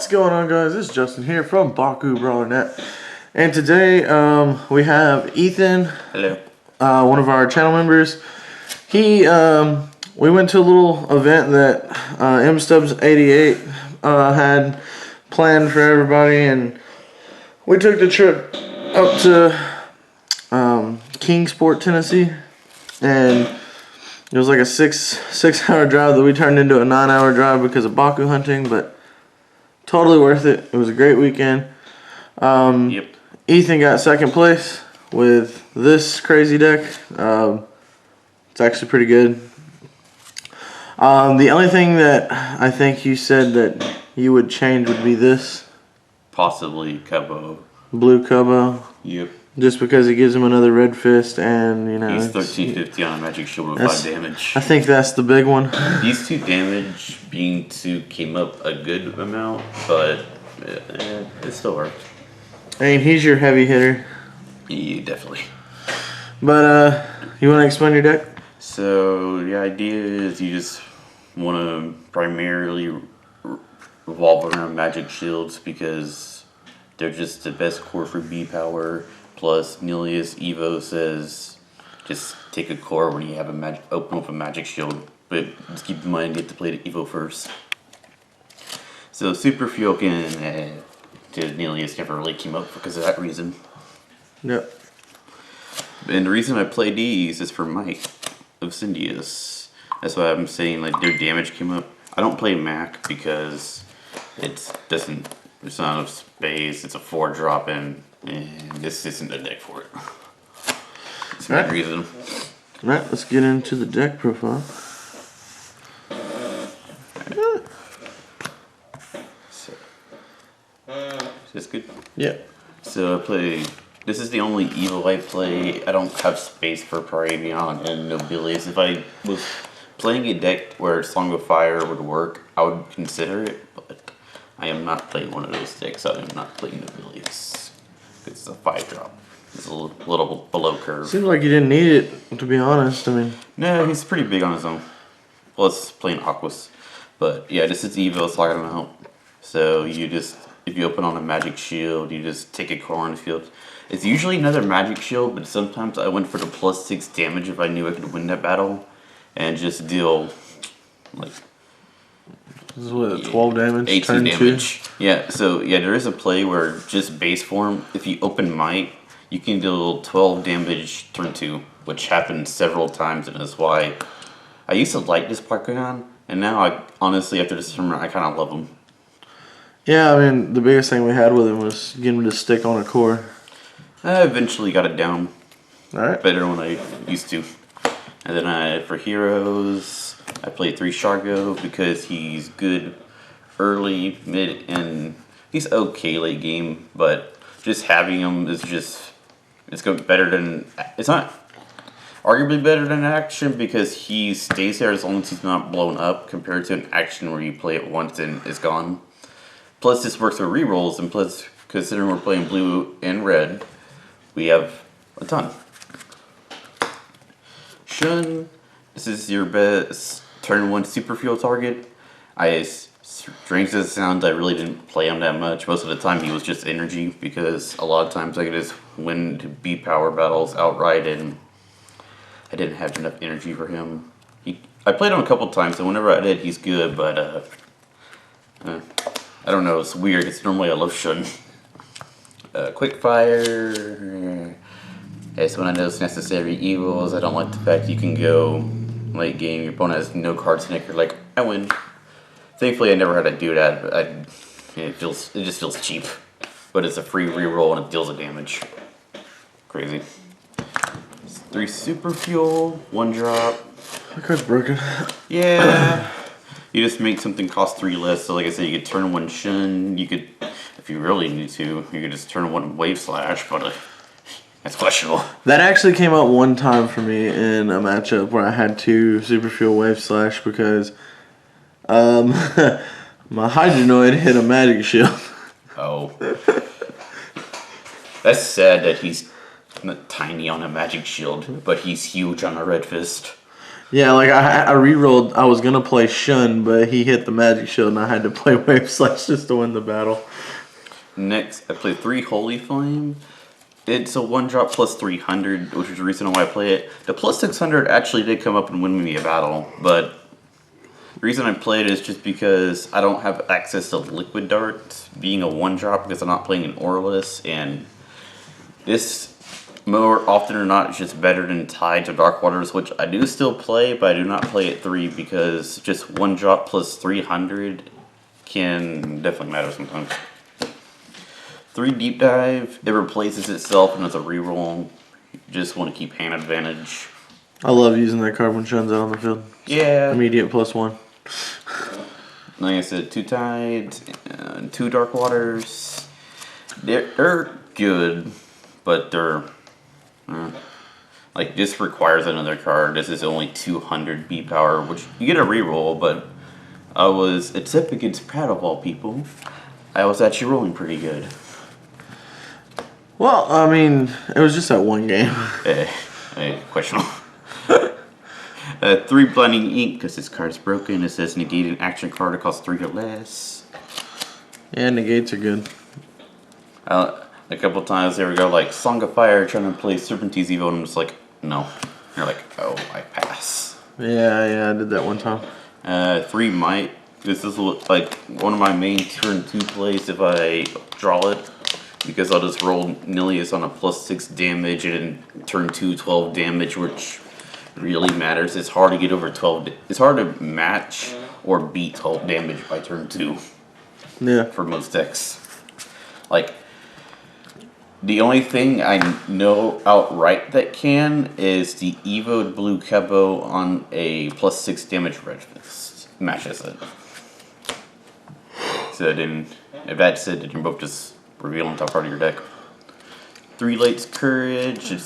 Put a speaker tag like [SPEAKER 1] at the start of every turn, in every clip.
[SPEAKER 1] going on, guys? This is Justin here from Bakugan, and today we have Ethan.
[SPEAKER 2] Hello.
[SPEAKER 1] One of our channel members. We went to a little event that MStubs88 had planned for everybody, and we took the trip up to Kingsport, Tennessee, and it was like a six-hour drive that we turned into a 9-hour drive because of Baku hunting, but totally worth it. It was a great weekend.
[SPEAKER 2] Yep.
[SPEAKER 1] Ethan got second place with this crazy deck. It's actually pretty good. The only thing that I think you said that you would change would be this.
[SPEAKER 2] Possibly Cubbo.
[SPEAKER 1] Blue Cubbo.
[SPEAKER 2] Yep.
[SPEAKER 1] Just because it gives him another red fist, and you know
[SPEAKER 2] he's 1350 on a magic shield with 5 damage.
[SPEAKER 1] I think that's the big one.
[SPEAKER 2] These 2 damage being 2 came up a good amount, but it still worked.
[SPEAKER 1] I mean, he's your heavy hitter.
[SPEAKER 2] Yeah, definitely.
[SPEAKER 1] But you want to explain your deck?
[SPEAKER 2] So the idea is you just want to primarily revolve around magic shields because they're just the best core for B power. Plus, Nillious Evo says just take a core when you have a open with a magic shield, but just keep in mind you have to play the Evo first. So Super Fiokin to Nillious never really came up because of that reason.
[SPEAKER 1] Yep.
[SPEAKER 2] And the reason I play these is for Mike of Syndius. That's why I'm saying like their damage came up. I don't play Mac because there's not enough space. It's a 4-drop and this isn't the deck for it. That's the main reason.
[SPEAKER 1] Alright, let's get into the deck profile.
[SPEAKER 2] So, is this good?
[SPEAKER 1] Yeah.
[SPEAKER 2] So I play. This is the only Evo I play. I don't have space for Pyravian and Nobillious. If I was playing a deck where Song of Fire would work, I would consider it, but I am not playing one of those decks. I am not playing Nobillious. It's a 5-drop. It's a little below curve.
[SPEAKER 1] Seems like you didn't need it, to be honest. I mean,
[SPEAKER 2] no, he's pretty big on his own. Plus playing Aquos. But yeah, this is Evo, so I got him out. So you just, if you open on a magic shield, you just take a core on the field. It's usually another magic shield, but sometimes I went for the +6 damage if I knew I could win that battle. And just deal, like...
[SPEAKER 1] This is what, 12 damage?
[SPEAKER 2] 18 damage. 2? Yeah, so yeah, there is a play where just base form, if you open Might, you can deal 12 damage turn 2, which happened several times, and that's why I used to like this Bakugan, and now I honestly, after this tournament, I kind of love him.
[SPEAKER 1] Yeah, I mean, the biggest thing we had with him was getting him to stick on a core.
[SPEAKER 2] I eventually got it down.
[SPEAKER 1] Alright.
[SPEAKER 2] Better than I used to. And then for heroes, I played 3 Shargo because he's good early, mid, and he's okay late game, but just having him is just, it's better than, it's not arguably better than action because he stays there as long as he's not blown up compared to an action where you play it once and it's gone. Plus this works with rerolls, and plus considering we're playing blue and red, we have a ton. Shun, this is your best turn 1 super fuel target. Strange as it sounds, I really didn't play him that much. Most of the time he was just energy because a lot of times I could just win to B power battles outright and I didn't have enough energy for him. I played him a couple times and whenever I did he's good, but I don't know, it's weird. It's normally I love Shun. Quick fire. It's one of those necessary evils. I don't like the fact you can go late game, your opponent has no cards in it, you're like, I win. Thankfully I never had to do that, but it just feels cheap. But it's a free reroll and it deals the damage. Crazy. 3 super fuel, 1-drop.
[SPEAKER 1] That card's broken.
[SPEAKER 2] Yeah. You just make something cost 3 less, so like I said, you could turn 1 Shun, you could, if you really need to, you could just turn 1 Wave Slash, but that's questionable. That
[SPEAKER 1] actually came out one time for me in a matchup where I had 2 Super Fuel Wave Slash because my Hydronoid hit a magic shield.
[SPEAKER 2] Oh. That's sad that he's not tiny on a magic shield, but he's huge on a red fist.
[SPEAKER 1] Yeah, like I re-rolled. I was gonna play Shun, but he hit the magic shield, and I had to play Wave Slash just to win the battle.
[SPEAKER 2] Next, I played 3 Holy Flame. It's a 1-drop plus 300, which is the reason why I play it. The plus 600 actually did come up and win me a battle, but the reason I played it is just because I don't have access to Liquid Dart, being a 1-drop because I'm not playing an Auralus, and this, more often or not, is just better than Tides or Dark Waters, which I do still play, but I do not play at 3 because just 1-drop plus 300 can definitely matter sometimes. 3 Deep Dive, it replaces itself and it's a reroll. You just want to keep hand advantage.
[SPEAKER 1] I love using that card when Shun's out on the field.
[SPEAKER 2] Yeah.
[SPEAKER 1] Immediate +1.
[SPEAKER 2] Like I said, 2 Tides, and 2 Dark Waters. They're good, but they're... like, this requires another card. This is only 200 B power, which you get a reroll, but except against Proud of all people, I was actually rolling pretty good.
[SPEAKER 1] Well, I mean, it was just that one game.
[SPEAKER 2] Questionable. 3 Blinding Ink, because this card's broken. It says negate an action card that costs 3 or less.
[SPEAKER 1] Yeah, negates are good.
[SPEAKER 2] A couple times there we go, like Song of Fire trying to play Serpentine Evo, and I'm just like, no. You're like, oh, I pass.
[SPEAKER 1] Yeah, I did that one time.
[SPEAKER 2] 3 Might. This is like one of my main turn 2 plays if I draw it, because I'll just roll Nillious on a +6 damage and then turn 2 12 damage, which really matters. It's hard to get over 12. It's hard to match or beat 12 damage by turn 2.
[SPEAKER 1] Yeah.
[SPEAKER 2] For most decks. Like, the only thing I know outright that can is the Evoed Blue Kebo on a +6 damage red fist. Matches it. So then, if that's it, then you're both just revealing top part of your deck. 3 Lights Courage, it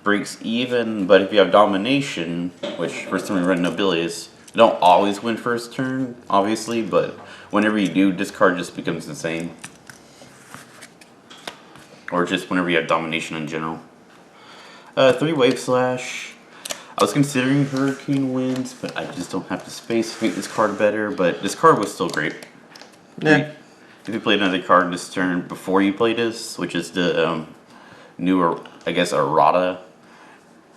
[SPEAKER 2] breaks even, but if you have Domination, which first time we run Nobillious, you don't always win first turn, obviously, but whenever you do, this card just becomes insane. Or just whenever you have Domination in general. 3 Wave Slash. I was considering Hurricane Winds, but I just don't have the space to make this card better, but this card was still great.
[SPEAKER 1] Yeah.
[SPEAKER 2] If you played another card this turn before you play this, which is the newer, I guess, Errata,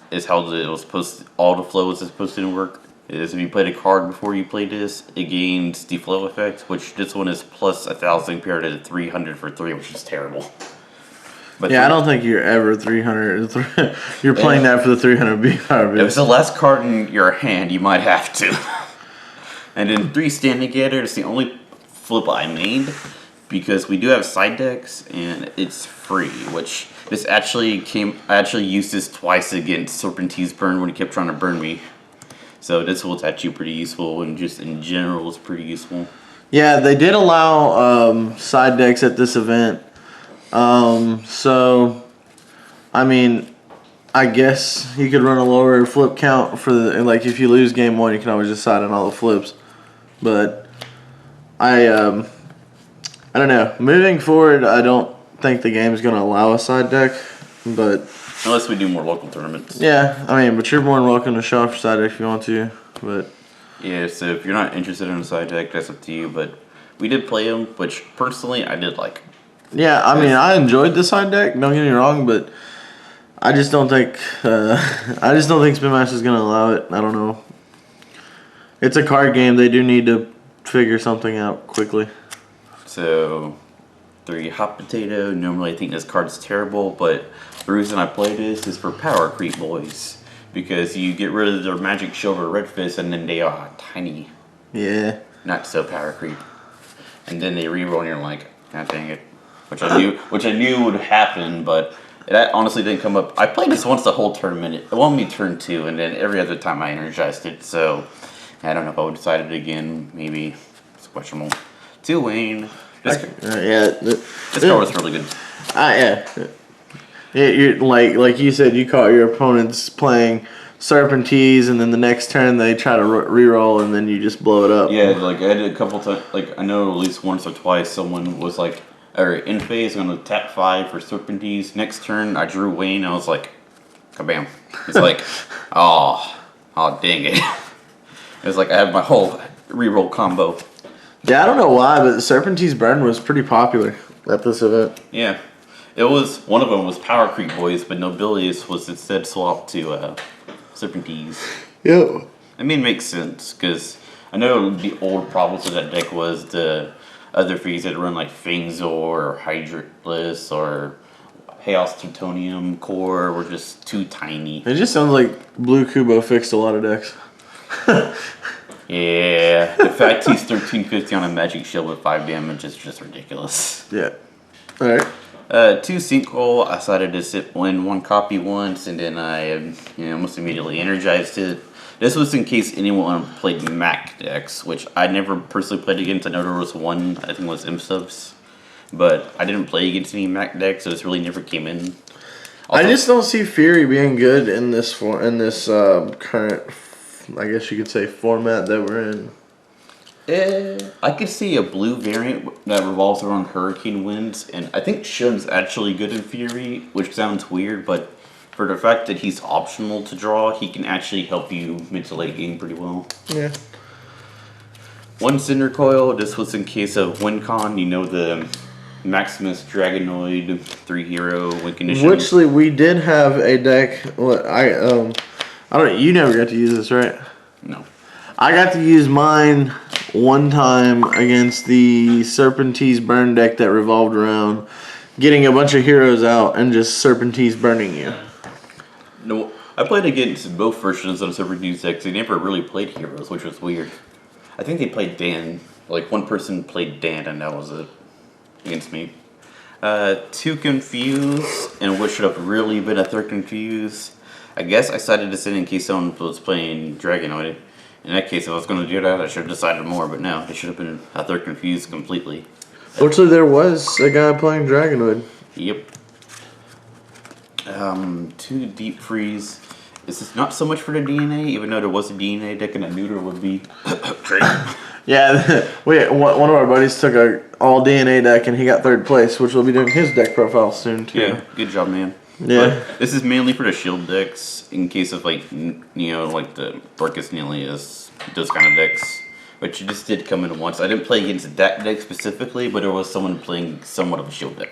[SPEAKER 2] is how it was supposed to, all the flow was supposed to work. Is if you played a card before you played this, it gains the flow effect, which this one is plus 1,000 compared to 300 for 3, which is terrible. But
[SPEAKER 1] yeah, I don't think you're ever 300. You're playing that for the 300 B power.
[SPEAKER 2] If it's the last card in your hand, you might have to. And then 3 Stand Together is the only flip I made, because we do have side decks and it's free, which this actually I actually used this twice against Serpentine's Burn when he kept trying to burn me. So this was actually pretty useful, and just in general it's pretty useful.
[SPEAKER 1] Yeah, they did allow side decks at this event. So, I mean, I guess you could run a lower flip count for the, like, if you lose game 1, you can always just side on all the flips. But I don't know. Moving forward, I don't think the game is going to allow a side deck, but
[SPEAKER 2] unless we do more local tournaments.
[SPEAKER 1] Yeah, I mean, but you're more than welcome to show off your side deck if you want to. But
[SPEAKER 2] yeah, so if you're not interested in a side deck, that's up to you. But we did play them, which personally I did like.
[SPEAKER 1] Yeah, I mean, I enjoyed the side deck. Don't get me wrong, but I just don't think Spin Master is gonna allow it. I don't know. It's a card game. They do need to figure something out quickly.
[SPEAKER 2] So, 3 Hot Potato. Normally, I think this card's terrible, but the reason I play this is for power creep boys, because you get rid of their Magic Shield or Red Fist, and then they are tiny.
[SPEAKER 1] Yeah.
[SPEAKER 2] Not so power creep. And then they reroll, and you're like, God dang it. Which I knew would happen, but that honestly didn't come up. I played this once the whole tournament. It won me turn 2, and then every other time I energized it. So I don't know if I would decide it again. Maybe it's questionable. To Wayne, this card was really good.
[SPEAKER 1] Yeah. You're like you said, you caught your opponents playing Serpentines, and then the next turn they try to reroll, and then you just blow it up.
[SPEAKER 2] Yeah, like I did a couple times. Like I know at least once or twice someone was like, "Alright, in phase, I'm gonna tap 5 for Serpentines." Next turn, I drew Wayne. I was like, "Kabam!" It's like, oh, Oh, dang it. It was like I had my whole reroll combo.
[SPEAKER 1] Yeah, I don't know why, but Serpentine's Burn was pretty popular at this event.
[SPEAKER 2] Yeah. It was, one of them was Power Creep Boys, but Nobillious was instead swapped to Serpentines.
[SPEAKER 1] Yep.
[SPEAKER 2] I mean, it makes sense, because I know the old problems with that deck was the other fees that run like Fangzor or Hydratless or Haos Titanium Core were just too tiny.
[SPEAKER 1] It just sounds like Blue Kubo fixed a lot of decks.
[SPEAKER 2] Yeah, the fact he's 1350 on a Magic Shield with 5 damage is just ridiculous.
[SPEAKER 1] Yeah. Alright.
[SPEAKER 2] 2 Sinkhole, I decided to sit in 1 copy once, and then I almost immediately energized it. This was in case anyone played Mac decks, which I never personally played against. I know there was one, I think it was M-Subs, but I didn't play against any Mac decks, so this really never came in. Also,
[SPEAKER 1] I just don't see Fury being good in this current, I guess you could say, format that we're in.
[SPEAKER 2] I could see a blue variant that revolves around Hurricane Winds, and I think Shun's actually good in Fury, which sounds weird, but for the fact that he's optional to draw, he can actually help you mid to late game pretty well.
[SPEAKER 1] Yeah.
[SPEAKER 2] 1 Cinder Coil, this was in case of WinCon, you know, the Maximus Dragonoid 3-hero win condition.
[SPEAKER 1] Which we did have a deck. I don't. You never got to use this, right?
[SPEAKER 2] No.
[SPEAKER 1] I got to use mine one time against the Serpentine's Burn deck that revolved around getting a bunch of heroes out and just Serpentine's burning you.
[SPEAKER 2] No, I played against both versions of Serpentine's decks. They never really played heroes, which was weird. I think they played Dan. Like, one person played Dan, and that was it against me. 2 Confuse, and what should have really been a 3rd Confuse. I guess I decided to sit in case someone was playing Dragonoid. In that case, if I was going to do that, I should have decided more, but no, it should have been a 3rd Confuse completely.
[SPEAKER 1] Fortunately, there was a guy playing Dragonoid.
[SPEAKER 2] Yep. 2 Deep Freeze. This is not so much for the DNA, even though there was a DNA deck and a neuter would be great.
[SPEAKER 1] Yeah, one of our buddies took a all DNA deck and he got 3rd place, which we'll be doing his deck profile soon too.
[SPEAKER 2] Yeah, good job, man.
[SPEAKER 1] Yeah.
[SPEAKER 2] But this is mainly for the shield decks, in case of like, like the Haos Nillious, those kind of decks. But you just did come in once. I didn't play against that deck specifically, but there was someone playing somewhat of a shield deck.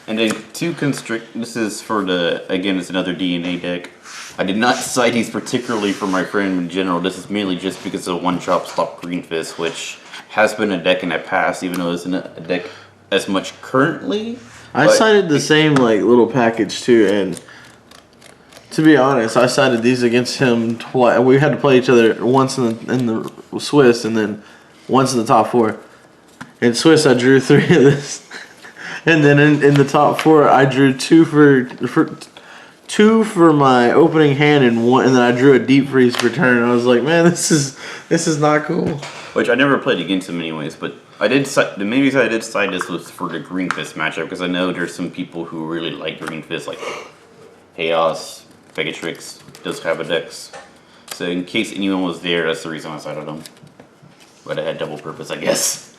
[SPEAKER 2] And then 2 Constrict, this is for again, it's another DNA deck. I did not cite these particularly for my friend in general. This is mainly just because of one-shot Stop Green Fist, which has been a deck in the past, even though it's not a deck as much currently.
[SPEAKER 1] I cited the same little package too, and to be honest, I cited these against him twice. We had to play each other once in the Swiss, and then once in the top 4. In Swiss, I drew 3 of this, and then in the top 4, I drew 2 for my opening hand, and then I drew a Deep Freeze for turn. I was like, man, this is not cool.
[SPEAKER 2] Which I never played against him anyways, but I did cite, the main reason I did cite this was for the Green Fist matchup, because I know there's some people who really like Green Fist, like Chaos, Pegatrix, those type of decks. So in case anyone was there, that's the reason I cited them. But I had double purpose, I guess.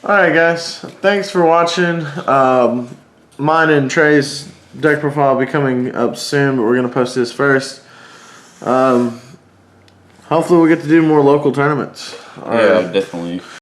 [SPEAKER 1] Alright guys, thanks for watching. Mine and Trey's deck profile will be coming up soon, but we're going to post this first. Hopefully we'll get to do more local tournaments.
[SPEAKER 2] Yeah, definitely.